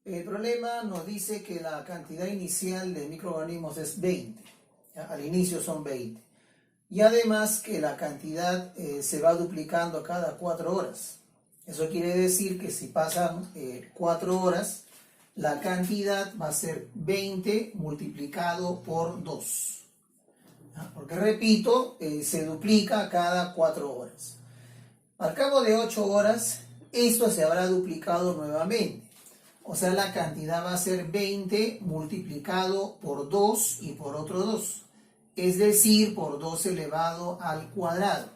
El problema nos dice que la cantidad inicial de microorganismos es 20. ¿Ya? Al inicio son 20. Y además que la cantidad se va duplicando cada 4 horas. Eso quiere decir que si pasan 4 horas, la cantidad va a ser 20 multiplicado por 2. ¿Ya? Porque repito, se duplica cada 4 horas. Al cabo de 8 horas, esto se habrá duplicado nuevamente. O sea, la cantidad va a ser 20 multiplicado por 2 y por otro 2. Es decir, por 2 elevado al cuadrado.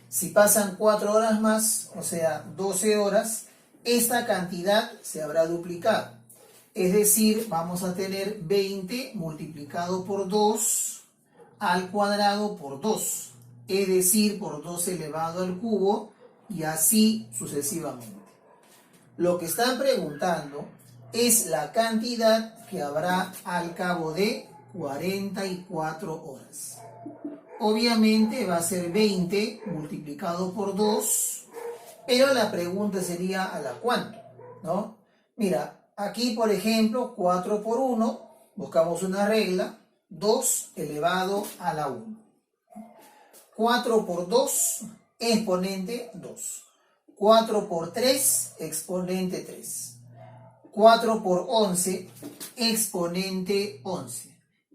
Si pasan 4 horas más, o sea, 12 horas, esta cantidad se habrá duplicado. Es decir, vamos a tener 20 multiplicado por 2 al cuadrado por 2. Es decir, por 2 elevado al cubo y así sucesivamente. Lo que están preguntando es la cantidad que habrá al cabo de 44 horas. Obviamente va a ser 20 multiplicado por 2, pero la pregunta sería ¿a la cuánto? ¿No? Mira, aquí por ejemplo 4 por 1, buscamos una regla, 2 elevado a la 1. 4 por 2, exponente 2. 4 por 3, exponente 3. 4 por 11, exponente 11.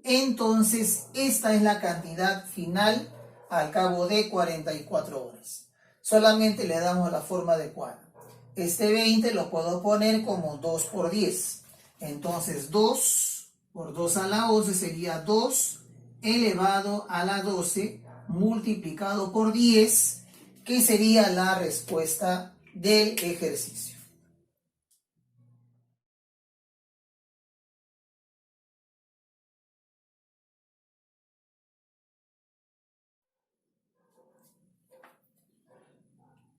Entonces, esta es la cantidad final al cabo de 44 horas. Solamente le damos la forma adecuada. Este 20 lo puedo poner como 2 por 10. Entonces, 2 por 2 a la 11 sería 2 elevado a la 12 multiplicado por 10, que sería la respuesta del ejercicio.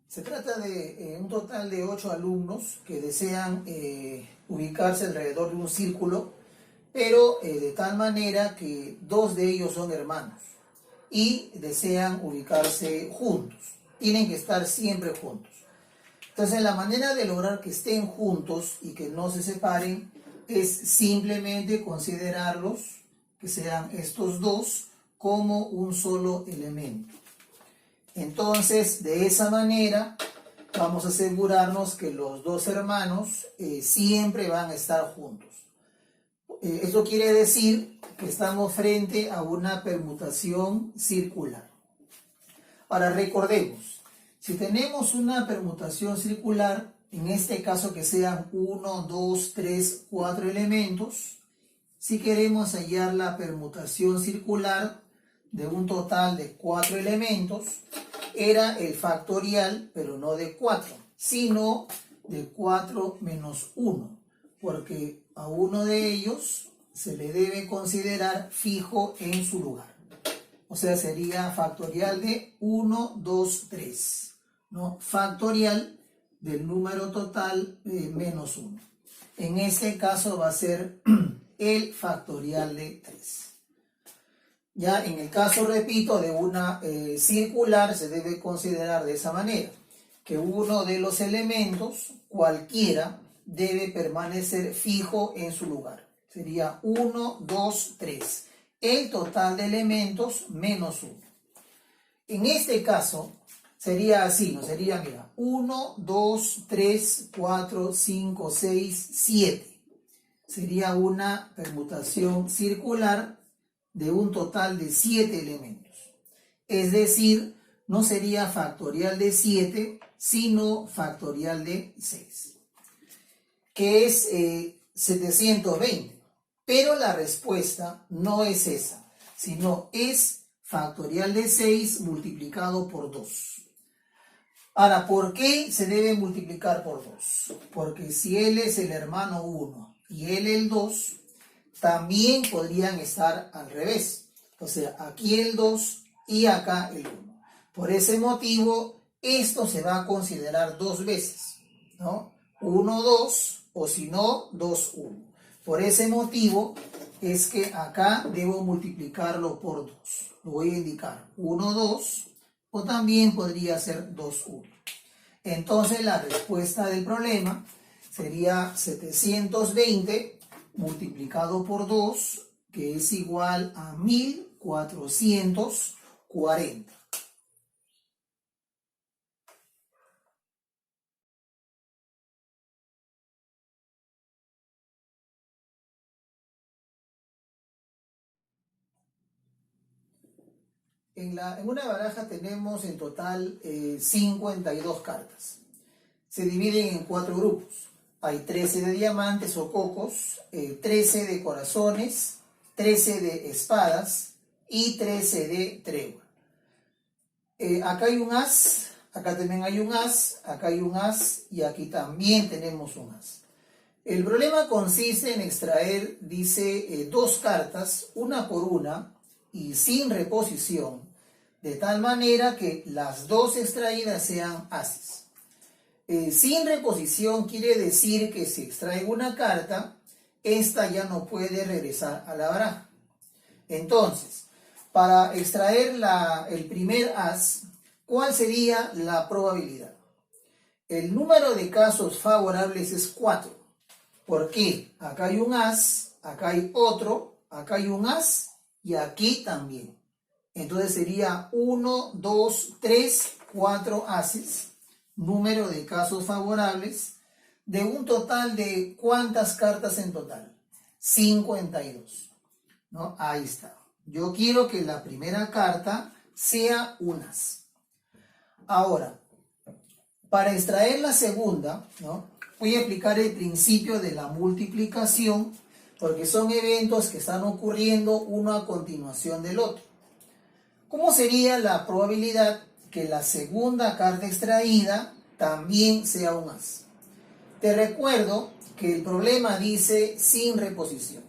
Se trata de un total de 8 alumnos que desean ubicarse alrededor de un círculo, pero de tal manera que 2 de ellos son hermanos y desean ubicarse juntos. Tienen que estar siempre juntos. Entonces, la manera de lograr que estén juntos y que no se separen es simplemente considerarlos, que sean estos dos, como un solo elemento. Entonces, de esa manera, vamos a asegurarnos que los dos hermanos siempre van a estar juntos. Esto quiere decir que estamos frente a una permutación circular. Ahora, recordemos, si tenemos una permutación circular, en este caso que sean 1, 2, 3, 4 elementos, si queremos hallar la permutación circular de un total de 4 elementos, era el factorial, pero no de 4, sino de 4 menos 1, porque a uno de ellos se le debe considerar fijo en su lugar. O sea, sería factorial de 1, 2, 3, ¿no? Factorial del número total menos 1. En este caso va a ser el factorial de 3. Ya en el caso, repito, de una circular se debe considerar de esa manera, que uno de los elementos, cualquiera, debe permanecer fijo en su lugar. Sería 1, 2, 3. El total de elementos menos 1. En este caso sería así, ¿no? Sería, mira, 1, 2, 3, 4, 5, 6, 7. Sería una permutación circular de un total de 7 elementos. Es decir, no sería factorial de 7, sino factorial de 6, que es 720. Pero la respuesta no es esa, sino es factorial de 6 multiplicado por 2. Ahora, ¿por qué se debe multiplicar por 2? Porque si él es el hermano 1 y él el 2, también podrían estar al revés. O sea, aquí el 2 y acá el 1. Por ese motivo, esto se va a considerar 2 veces, ¿no? 1, 2, o si no, 2, 1. Por ese motivo es que acá debo multiplicarlo por 2. Lo voy a indicar 1, 2, o también podría ser 2, 1. Entonces la respuesta del problema sería 720 multiplicado por 2, que es igual a 1440. En una baraja tenemos en total 52 cartas. Se dividen en 4 grupos. Hay 13 de diamantes o cocos, 13 de corazones, 13 de espadas y 13 de tregua. Acá hay un as, acá también hay un as, acá hay un as y aquí también tenemos un as. El problema consiste en extraer, dice, 2 cartas, una por una y sin reposición, de tal manera que las 2 extraídas sean ases. Sin reposición quiere decir que si extrae una carta, esta ya no puede regresar a la baraja. Entonces, para extraer el primer as, ¿cuál sería la probabilidad? El número de casos favorables es 4. ¿Por qué? Acá hay un as, acá hay otro, acá hay un as y aquí también. Entonces sería 1, 2, 3, 4 ases. Número de casos favorables, de un total de ¿cuántas cartas en total? 52, ¿no? Ahí está. Yo quiero que la primera carta sea un as. Ahora, para extraer la segunda, ¿no? Voy a explicar el principio de la multiplicación, porque son eventos que están ocurriendo uno a continuación del otro. ¿Cómo sería la probabilidad que la segunda carta extraída también sea un as? Te recuerdo que el problema dice sin reposición.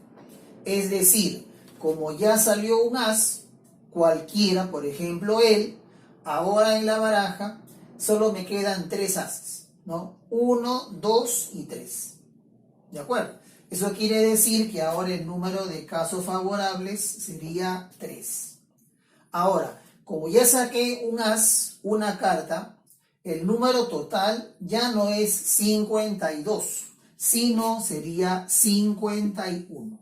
Es decir, como ya salió un as, cualquiera, por ejemplo él, ahora en la baraja solo me quedan 3 ases, ¿no? 1, 2 y 3. ¿De acuerdo? Eso quiere decir que ahora el número de casos favorables sería 3. Ahora, como ya saqué un as, una carta, el número total ya no es 52, sino sería 51.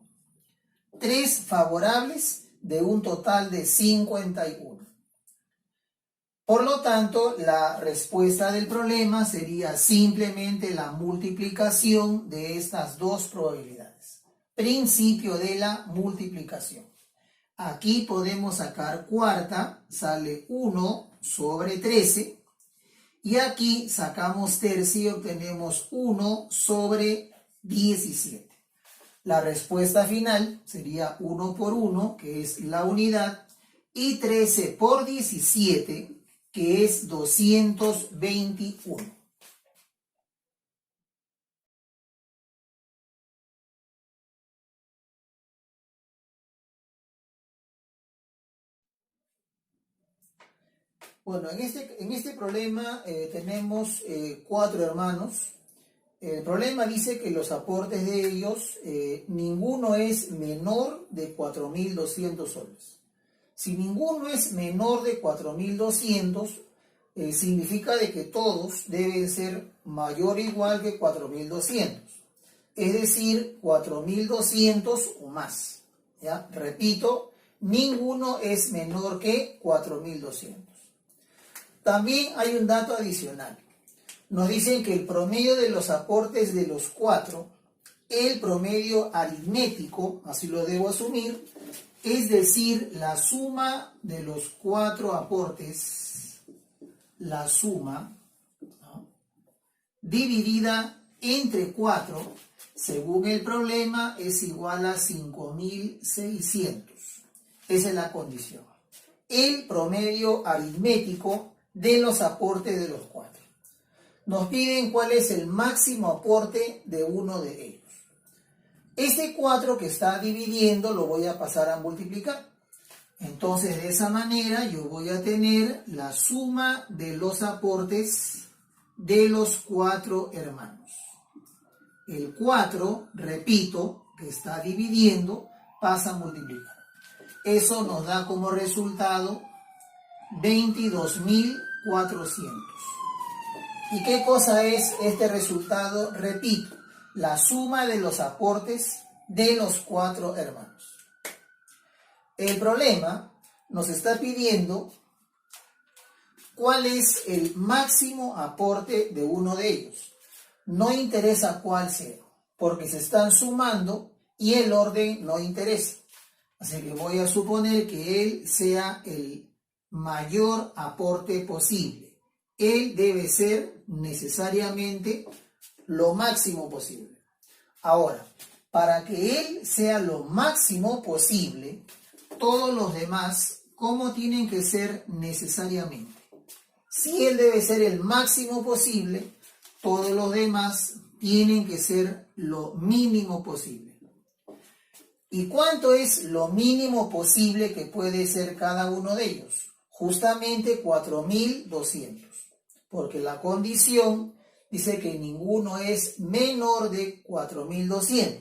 3 favorables de un total de 51. Por lo tanto, la respuesta del problema sería simplemente la multiplicación de estas 2 probabilidades. Principio de la multiplicación. Aquí podemos sacar cuarta, sale 1 sobre 13. Y aquí sacamos tercia y obtenemos 1 sobre 17. La respuesta final sería 1 por 1, que es la unidad, y 13 por 17, que es 221. Bueno, en este problema tenemos 4 hermanos. El problema dice que los aportes de ellos, ninguno es menor de 4.200 soles. Si ninguno es menor de 4.200, significa de que todos deben ser mayor o igual que 4.200. Es decir, 4.200 o más. ¿Ya? Repito, ninguno es menor que 4.200. También hay un dato adicional. Nos dicen que el promedio de los aportes de los 4, el promedio aritmético, así lo debo asumir, es decir, la suma de los 4 aportes, la suma, ¿no?, dividida entre 4, según el problema, es igual a 5.600. Esa es la condición. El promedio aritmético de los aportes de los 4. Nos piden cuál es el máximo aporte de uno de ellos. Este 4 que está dividiendo lo voy a pasar a multiplicar. Entonces, de esa manera yo voy a tener la suma de los aportes de los 4 hermanos. El 4, repito, que está dividiendo, pasa a multiplicar. Eso nos da como resultado 22.400. ¿Y qué cosa es este resultado? Repito, la suma de los aportes de los 4 hermanos. El problema nos está pidiendo cuál es el máximo aporte de uno de ellos. No interesa cuál sea, porque se están sumando y el orden no interesa. Así que voy a suponer que él sea el mayor aporte posible. Él debe ser necesariamente lo máximo posible. Ahora, para que él sea lo máximo posible, todos los demás, ¿cómo tienen que ser necesariamente? Si él debe ser el máximo posible, todos los demás tienen que ser lo mínimo posible. ¿Y cuánto es lo mínimo posible que puede ser cada uno de ellos? Justamente 4.200. Porque la condición dice que ninguno es menor de 4.200.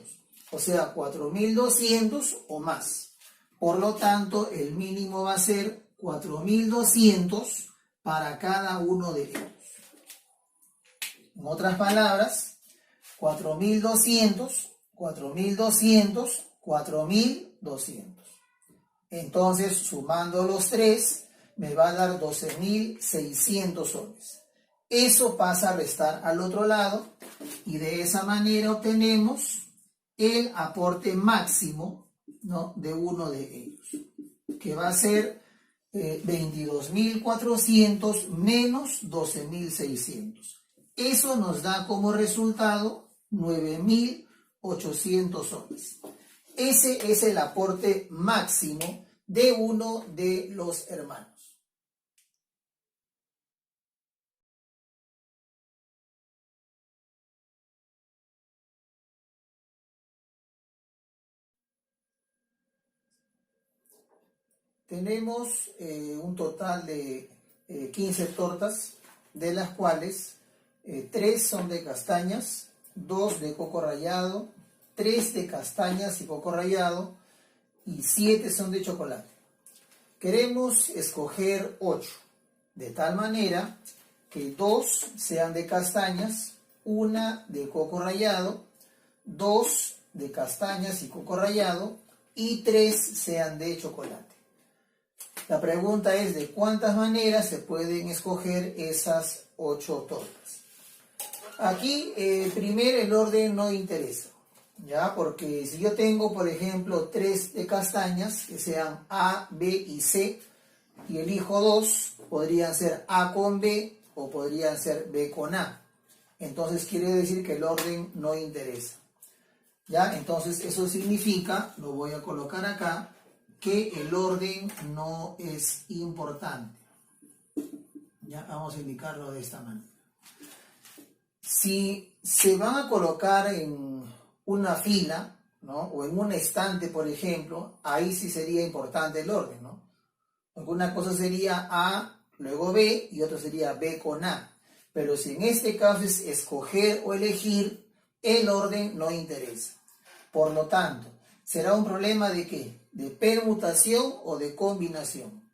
O sea, 4.200 o más. Por lo tanto, el mínimo va a ser 4.200 para cada uno de ellos. En otras palabras, 4.200, 4.200, 4.200. Entonces, sumando los 3, me va a dar 12.600 soles. Eso pasa a restar al otro lado y de esa manera obtenemos el aporte máximo, ¿no?, de uno de ellos, que va a ser 22.400 menos 12.600. Eso nos da como resultado 9.800 soles. Ese es el aporte máximo de uno de los hermanos. Tenemos un total de 15 tortas, de las cuales 3 son de castañas, 2 de coco rallado, 3 de castañas y coco rallado y 7 son de chocolate. Queremos escoger 8, de tal manera que 2 sean de castañas, 1 de coco rallado, 2 de castañas y coco rallado y 3 sean de chocolate. La pregunta es de cuántas maneras se pueden escoger esas 8 tortas. Aquí primero el orden no interesa, ¿ya? Porque si yo tengo, por ejemplo, 3 de castañas, que sean A, B y C, y elijo 2, podrían ser A con B o podrían ser B con A. Entonces quiere decir que el orden no interesa, ¿ya? Entonces eso significa, lo voy a colocar acá, que el orden no es importante. Ya vamos a indicarlo de esta manera. Si se van a colocar en una fila, ¿no?, o en un estante, por ejemplo, ahí sí sería importante el orden, ¿no? Una cosa sería A, luego B, y otra sería B con A. Pero si en este caso es escoger o elegir, el orden no interesa. Por lo tanto, ¿será un problema de qué? ¿De permutación o de combinación?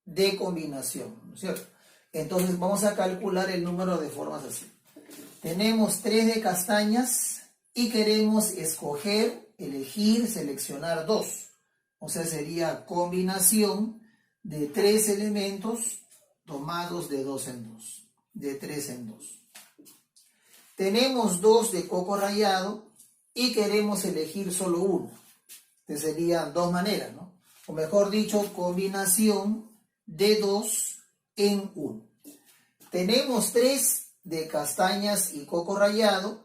De combinación, ¿no es cierto? Entonces vamos a calcular el número de formas así. Tenemos 3 de castañas y queremos escoger, elegir, seleccionar 2. O sea, sería combinación de 3 elementos tomados de 2 en 2, de 3 en 2. Tenemos 2 de coco rallado y queremos elegir solo uno. Que serían 2 maneras, ¿no? O mejor dicho, combinación de 2 en 1. Tenemos 3 de castañas y coco rallado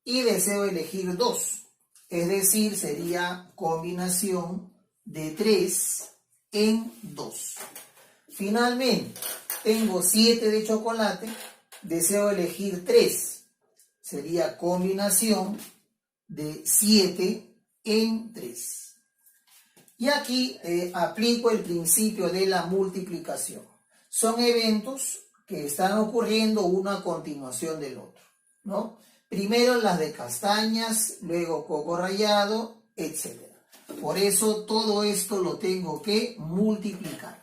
y deseo elegir 2. Es decir, sería combinación de 3 en 2. Finalmente, tengo 7 de chocolate, deseo elegir 3. Sería combinación de 7 en 3. Y aquí aplico el principio de la multiplicación. Son eventos que están ocurriendo uno a continuación del otro, ¿no? Primero las de castañas, luego coco rallado, etc. Por eso todo esto lo tengo que multiplicar.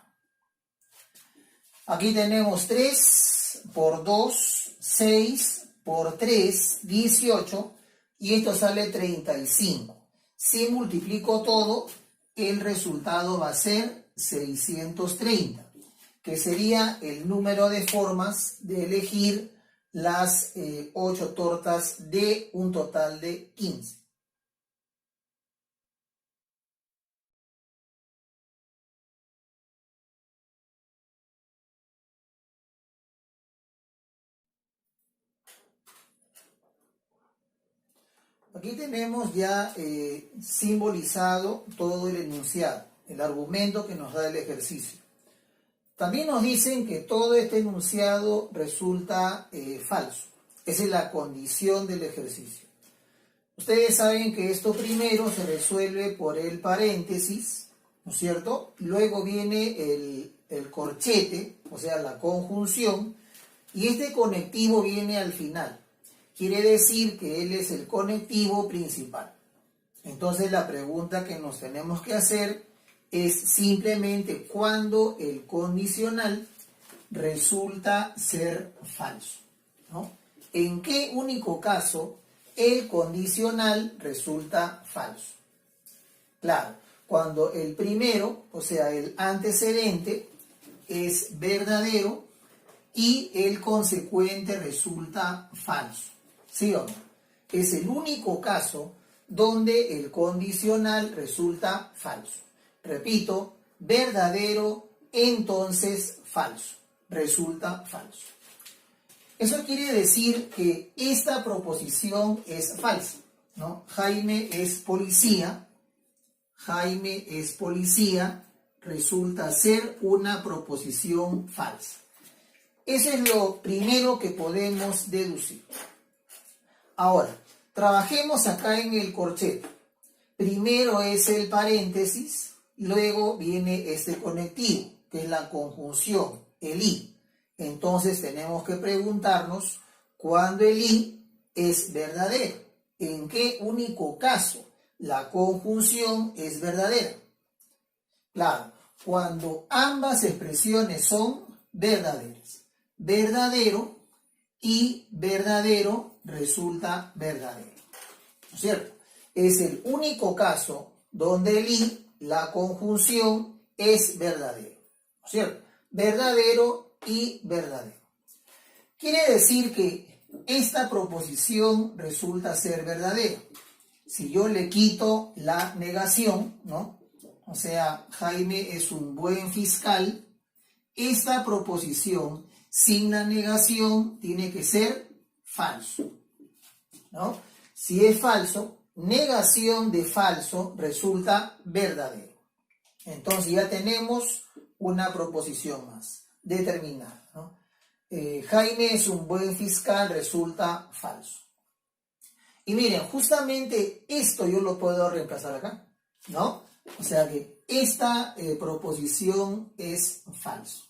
Aquí tenemos 3 6 por 2, 6 por 3, 18, y esto sale 35. Si multiplico todo, el resultado va a ser 630, que sería el número de formas de elegir las 8 tortas de un total de 15. Aquí tenemos ya simbolizado todo el enunciado, el argumento que nos da el ejercicio. También nos dicen que todo este enunciado resulta falso. Esa es la condición del ejercicio. Ustedes saben que esto primero se resuelve por el paréntesis, ¿no es cierto? Luego viene el corchete, o sea, la conjunción, y este conectivo viene al final. Quiere decir que él es el conectivo principal. Entonces la pregunta que nos tenemos que hacer es simplemente cuándo el condicional resulta ser falso, ¿no? ¿En qué único caso el condicional resulta falso? Claro, cuando el primero, o sea, el antecedente, es verdadero y el consecuente resulta falso. ¿Sí o no? Es el único caso donde el condicional resulta falso. Repito, verdadero, entonces falso. Resulta falso. Eso quiere decir que esta proposición es falsa, ¿no? Jaime es policía. Jaime es policía. Resulta ser una proposición falsa. Eso es lo primero que podemos deducir. Ahora, trabajemos acá en el corchete. Primero es el paréntesis, luego viene este conectivo, que es la conjunción, el y. Entonces tenemos que preguntarnos cuándo el y es verdadero. ¿En qué único caso la conjunción es verdadera? Claro, cuando ambas expresiones son verdaderas. Verdadero y verdadero resulta verdadero, ¿no es cierto? Es el único caso donde el y, la conjunción, es verdadero, ¿no es cierto? Verdadero y verdadero. Quiere decir que esta proposición resulta ser verdadera. Si yo le quito la negación, ¿no? O sea, Jaime es un buen fiscal, esta proposición sin la negación tiene que ser falso, ¿no? Si es falso, negación de falso resulta verdadero. Entonces ya tenemos una proposición más determinada, ¿no? Jaime es un buen fiscal resulta falso. Y miren, justamente esto yo lo puedo reemplazar acá, ¿no? O sea que esta proposición es falso.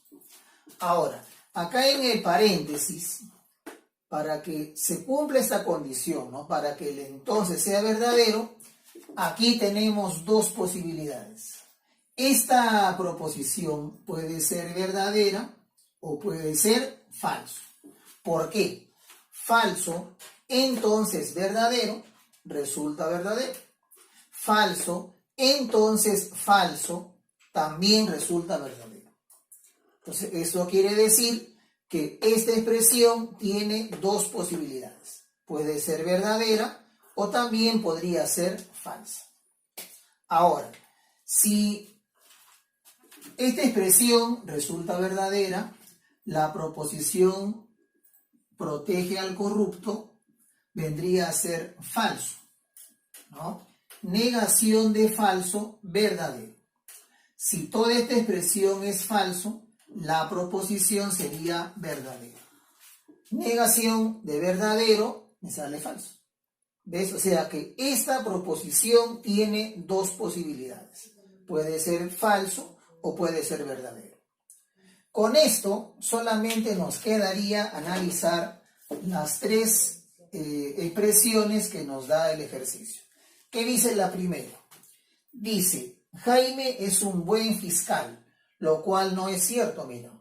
Ahora, acá en el paréntesis, para que se cumpla esta condición, ¿no? Para que el entonces sea verdadero, aquí tenemos dos posibilidades. Esta proposición puede ser verdadera o puede ser falso. ¿Por qué? Falso, entonces verdadero, resulta verdadero. Falso, entonces falso, también resulta verdadero. Entonces, eso quiere decir que esta expresión tiene dos posibilidades. Puede ser verdadera o también podría ser falsa. Ahora, si esta expresión resulta verdadera, la proposición protege al corrupto vendría a ser falso, ¿no? Negación de falso, verdadero. Si toda esta expresión es falso, la proposición sería verdadera. Negación de verdadero, me sale falso. ¿Ves? O sea que esta proposición tiene dos posibilidades. Puede ser falso o puede ser verdadero. Con esto solamente nos quedaría analizar las tres expresiones que nos da el ejercicio. ¿Qué dice la primera? Dice, Jaime es un buen fiscal, lo cual no es cierto, mira.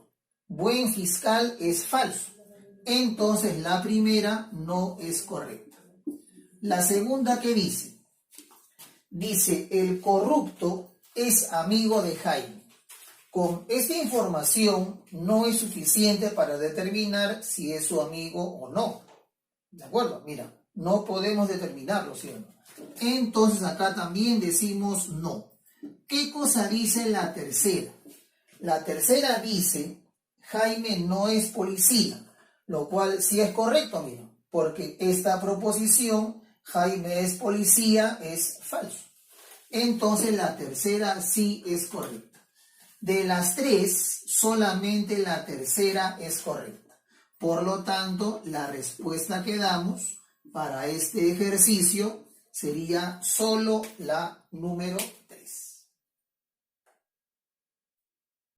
buen fiscal es falso. Entonces la primera no es correcta. La segunda, ¿qué dice? Dice, el corrupto es amigo de Jaime. Con esta información no es suficiente para determinar si es su amigo o no. ¿De acuerdo? Mira, no podemos determinarlo, ¿sí o no? Entonces acá también decimos no. ¿Qué cosa dice la tercera? La tercera dice, Jaime no es policía, lo cual sí es correcto, mira, porque esta proposición, Jaime es policía, es falso. Entonces la tercera sí es correcta. De las tres, solamente la tercera es correcta. Por lo tanto, la respuesta que damos para este ejercicio sería solo la número